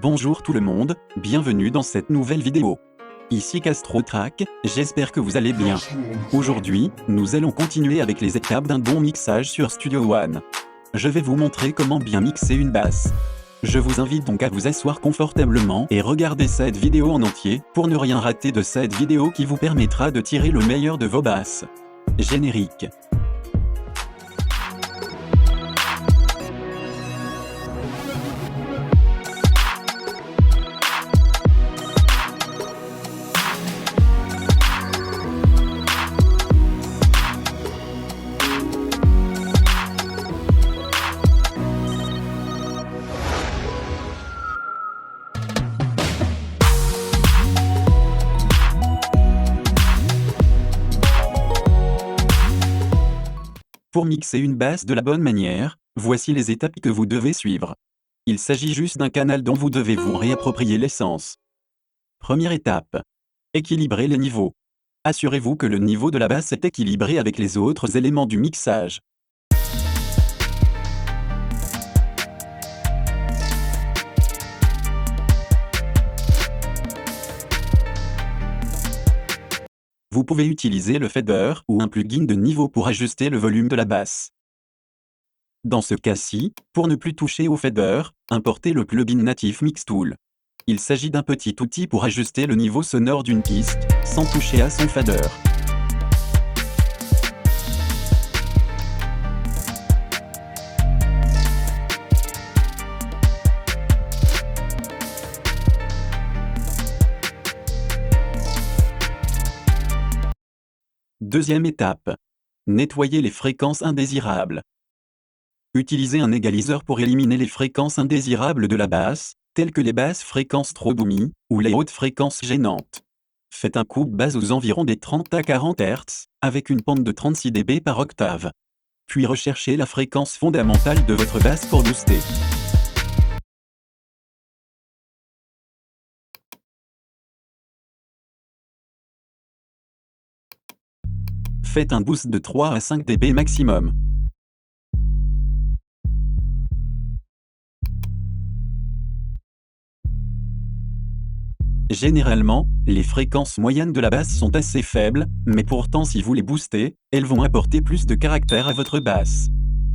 Bonjour tout le monde, bienvenue dans cette nouvelle vidéo. Ici CastroTrack, j'espère que vous allez bien. Aujourd'hui, nous allons continuer avec les étapes d'un bon mixage sur Studio One. Je vais vous montrer comment bien mixer une basse. Je vous invite donc à vous asseoir confortablement et regarder cette vidéo en entier pour ne rien rater de cette vidéo qui vous permettra de tirer le meilleur de vos basses. Générique. Pour mixer une basse de la bonne manière, voici les étapes que vous devez suivre. Il s'agit juste d'un canal dont vous devez vous réapproprier l'essence. Première étape. Équilibrer les niveaux. Assurez-vous que le niveau de la basse est équilibré avec les autres éléments du mixage. Vous pouvez utiliser le fader ou un plugin de niveau pour ajuster le volume de la basse. Dans ce cas-ci, pour ne plus toucher au fader, importez le plugin natif Mixtool. Il s'agit d'un petit outil pour ajuster le niveau sonore d'une piste, sans toucher à son fader. Deuxième étape. Nettoyer les fréquences indésirables. Utilisez un égaliseur pour éliminer les fréquences indésirables de la basse, telles que les basses fréquences trop boomy, ou les hautes fréquences gênantes. Faites un coup de basse aux environs des 30 à 40 Hz, avec une pente de 36 dB par octave. Puis recherchez la fréquence fondamentale de votre basse pour booster. Faites un boost de 3 à 5 dB maximum. Généralement, les fréquences moyennes de la basse sont assez faibles, mais pourtant si vous les boostez, elles vont apporter plus de caractère à votre basse.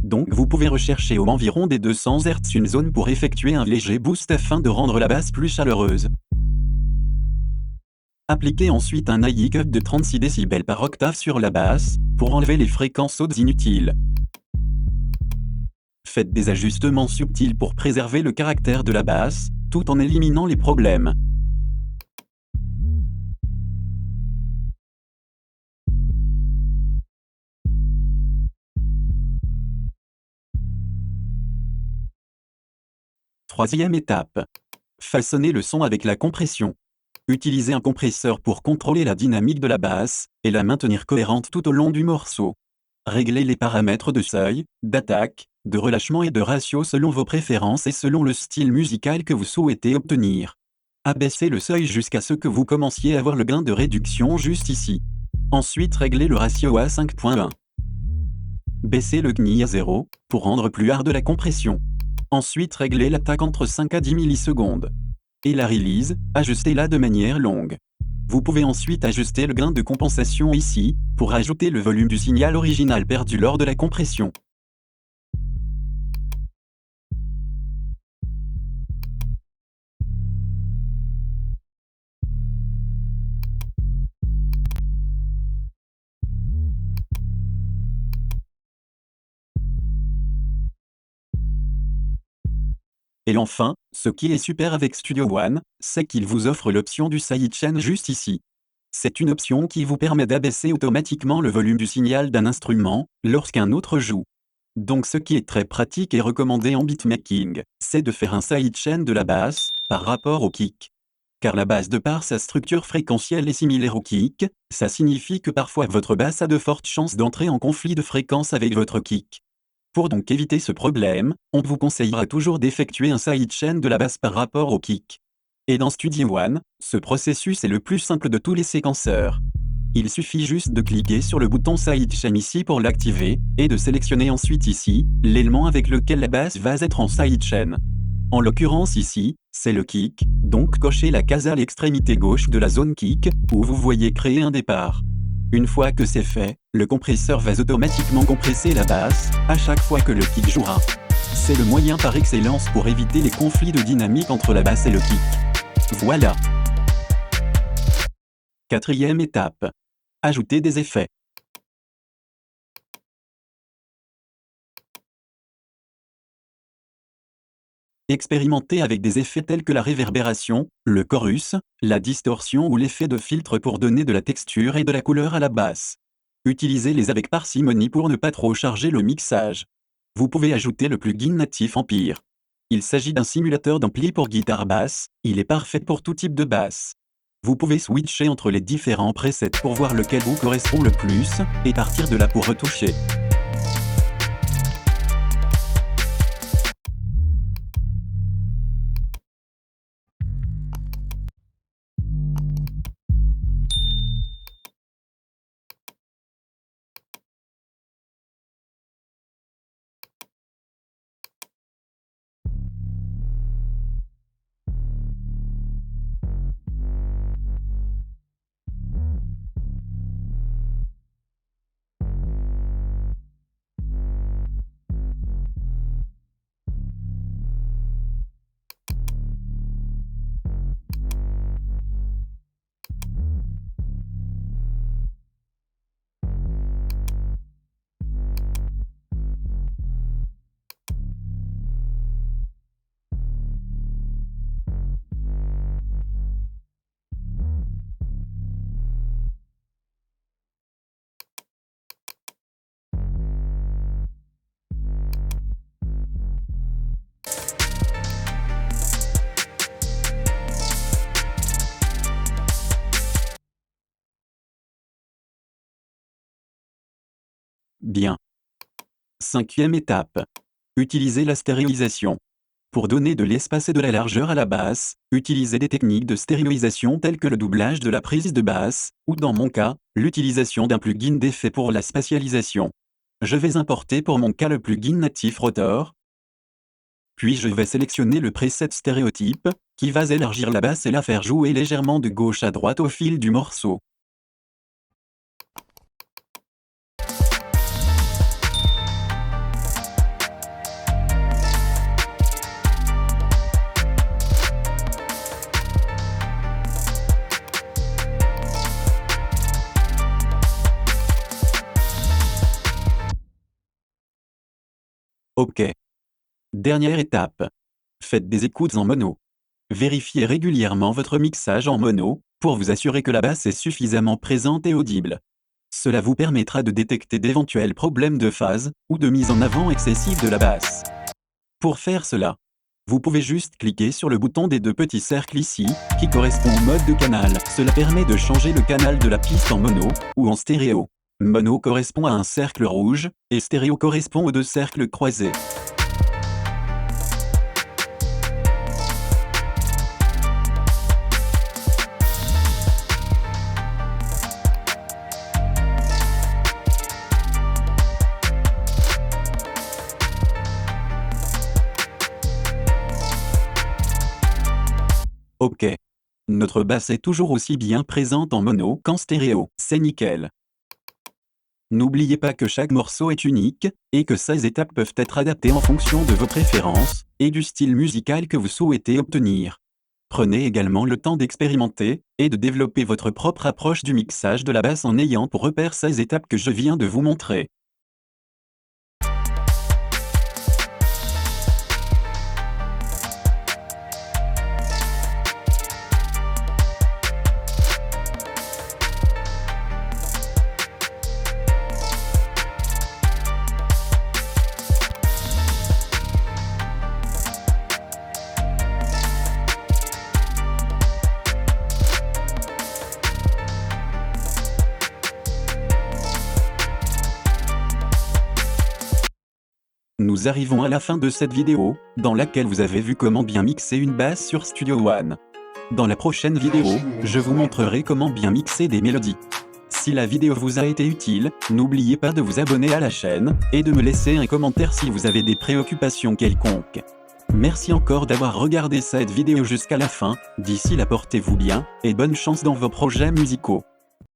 Donc vous pouvez rechercher aux environs des 200 Hz une zone pour effectuer un léger boost afin de rendre la basse plus chaleureuse. Appliquez ensuite un high cut de 36 dB par octave sur la basse, pour enlever les fréquences hautes inutiles. Faites des ajustements subtils pour préserver le caractère de la basse, tout en éliminant les problèmes. Troisième étape. Façonner le son avec la compression. Utilisez un compresseur pour contrôler la dynamique de la basse et la maintenir cohérente tout au long du morceau. Réglez les paramètres de seuil, d'attaque, de relâchement et de ratio selon vos préférences et selon le style musical que vous souhaitez obtenir. Abaissez le seuil jusqu'à ce que vous commenciez à voir le gain de réduction juste ici. Ensuite réglez le ratio à 5.1. Baissez le GNI à 0 pour rendre plus hard la compression. Ensuite réglez l'attaque entre 5 à 10 millisecondes. Et la release, ajustez-la de manière longue. Vous pouvez ensuite ajuster le gain de compensation ici, pour ajouter le volume du signal original perdu lors de la compression. Et enfin, ce qui est super avec Studio One, c'est qu'il vous offre l'option du sidechain juste ici. C'est une option qui vous permet d'abaisser automatiquement le volume du signal d'un instrument, lorsqu'un autre joue. Donc ce qui est très pratique et recommandé en beatmaking, c'est de faire un sidechain de la basse, par rapport au kick. Car la basse de par sa structure fréquentielle est similaire au kick, ça signifie que parfois votre basse a de fortes chances d'entrer en conflit de fréquence avec votre kick. Pour donc éviter ce problème, on vous conseillera toujours d'effectuer un sidechain de la basse par rapport au kick. Et dans Studio One, ce processus est le plus simple de tous les séquenceurs. Il suffit juste de cliquer sur le bouton sidechain ici pour l'activer, et de sélectionner ensuite ici, l'élément avec lequel la basse va être en sidechain. En l'occurrence ici, c'est le kick, donc cochez la case à l'extrémité gauche de la zone kick, où vous voyez créer un départ. Une fois que c'est fait, le compresseur va automatiquement compresser la basse, à chaque fois que le kick jouera. C'est le moyen par excellence pour éviter les conflits de dynamique entre la basse et le kick. Voilà. Quatrième étape. Ajouter des effets. Expérimentez avec des effets tels que la réverbération, le chorus, la distorsion ou l'effet de filtre pour donner de la texture et de la couleur à la basse. Utilisez-les avec parcimonie pour ne pas trop charger le mixage. Vous pouvez ajouter le plugin natif Empire. Il s'agit d'un simulateur d'ampli pour guitare basse, il est parfait pour tout type de basse. Vous pouvez switcher entre les différents presets pour voir lequel vous correspond le plus, et partir de là pour retoucher. Bien. Cinquième étape. Utilisez la stéréoisation. Pour donner de l'espace et de la largeur à la basse, utilisez des techniques de stéréoisation telles que le doublage de la prise de basse, ou dans mon cas, l'utilisation d'un plugin d'effet pour la spatialisation. Je vais importer pour mon cas le plugin natif Rotor. Puis je vais sélectionner le preset stéréotype, qui va élargir la basse et la faire jouer légèrement de gauche à droite au fil du morceau. OK. Dernière étape. Faites des écoutes en mono. Vérifiez régulièrement votre mixage en mono, pour vous assurer que la basse est suffisamment présente et audible. Cela vous permettra de détecter d'éventuels problèmes de phase, ou de mise en avant excessive de la basse. Pour faire cela, vous pouvez juste cliquer sur le bouton des deux petits cercles ici, qui correspond au mode de canal. Cela permet de changer le canal de la piste en mono, ou en stéréo. Mono correspond à un cercle rouge, et stéréo correspond aux deux cercles croisés. OK. Notre basse est toujours aussi bien présente en mono qu'en stéréo, c'est nickel. N'oubliez pas que chaque morceau est unique, et que ces étapes peuvent être adaptées en fonction de vos préférences, et du style musical que vous souhaitez obtenir. Prenez également le temps d'expérimenter, et de développer votre propre approche du mixage de la basse en ayant pour repère ces étapes que je viens de vous montrer. Nous arrivons à la fin de cette vidéo, dans laquelle vous avez vu comment bien mixer une basse sur Studio One. Dans la prochaine vidéo, je vous montrerai comment bien mixer des mélodies. Si la vidéo vous a été utile, n'oubliez pas de vous abonner à la chaîne, et de me laisser un commentaire si vous avez des préoccupations quelconques. Merci encore d'avoir regardé cette vidéo jusqu'à la fin, d'ici là portez-vous bien, et bonne chance dans vos projets musicaux.